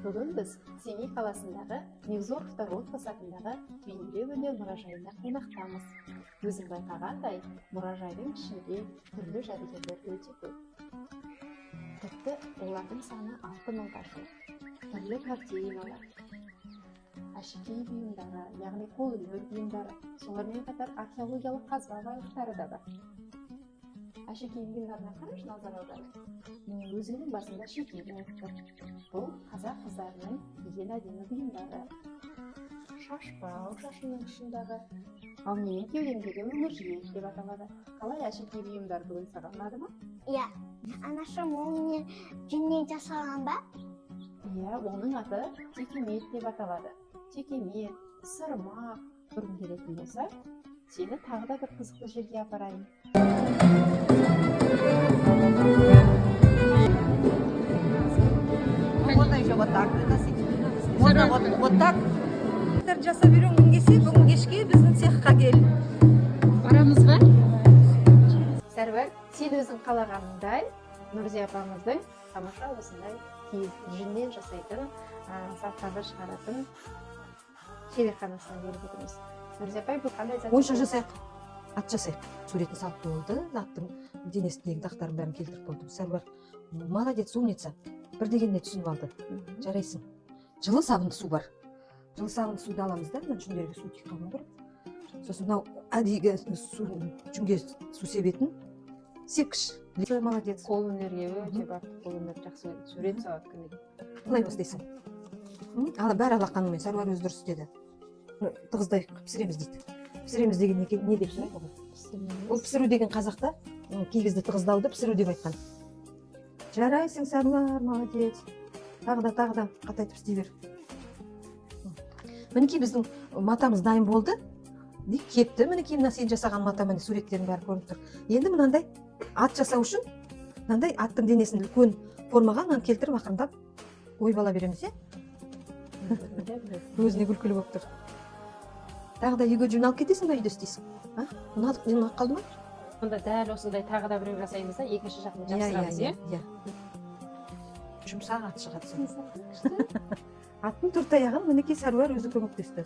Бүгін біз Семей қаласындағы Невзоровтар отбасы атындағы бейнелеу өнер мұражайында қонақтамыз. Өзің байқағандай, мұражайдың ішінде түрлі жәдігерлер өте көп. Тіпті олардың саны 6000-ға жуық. Түрлі картиналар, әшекей бұйымдары, яғни қолөнер бұйымдары, солармен қатар археологиялық қазба байлықтары да бар. Әшекей бұйымдарына қарашы, назар аударыңыз. Өзінің басында шеке болып тұр. Бұл қазақ қыздарының киген әдемі бұйымдары. Шашбау шашының ұшындағы, ал менің кеудемдегі өмір жиек деп аталады. Қалай әшекей бұйымдар бүгін саған ұнады ма? Иә, анашым ол менен жүннен жасалған ба? Иә, оның аты текемет деп аталады. Текемет, сырмақ бұрын келетін болса, сені тағы да бір қызықты жерге апарайын. Можно еще вот так выносить. Можно вот так. Жасап үйрен күн келсе, бүгін кешке біздің цехқа кел. Барамыз ба? Сәрвар, сен өзің қалағаныңдай Нұрзия апамыздың тамаша осындай жүннен жасайтын, заттарды шығаратын шеберханасына келіп отырмыз. Нұрзия апай, бұл қандай зат? Ойыншық жасайық. Ат жасайық. Суретін салып болды, аттың денесіндегі дақтарын бәрін келтіріп болды. Сәрвар, молодец, умница. Bir дегеніне түсініп алды. Жарайсың. Жылы сабынды су бар. Жылы сабынды суды аламыз да, жүндерге су тиіп қалмау керек. Сосын мынау әдейігі жүнге су себетін сепкіш. Молодец. Қолөнерге өте бар. Қолөнер жақсы сурет салады кімге. Былай бастайсың. Бәрі алақанымен, Сәрвар өзі дұрыс деді. Тығыздай пісіреміз дейді. Пісіреміз деген не деп түсінеді? Ол пісіру деген қазақта кигізді тығыздауды пісіру деп айтқан. Жарайсың, Сәрвар, молодец. Тағы да қатайтып істей бер. Мінекей біздің матамыз дайын болды. Кепті, мінекей мына сен жасаған мата, міне суреттердің бәрі көрініп тұр. Енді мынандай ат жасау үшін, мынандай аттың денесін үлкен формаға мынаны келтіріп ақырындап ойып ала береміз, иә? Өзіне күлкілі болып тұр. Тағы да үйге жүн алып кетесің ба, үйде істейсің? Ұнап қалды ма? Онда дәл осындай тағы да біреу жасаймыз да, екінші жағын жасырамыз, иә? Жұмсақ ат шығады. Аттың төрт аяғын мінекей Сәрвар өзі көмектесті.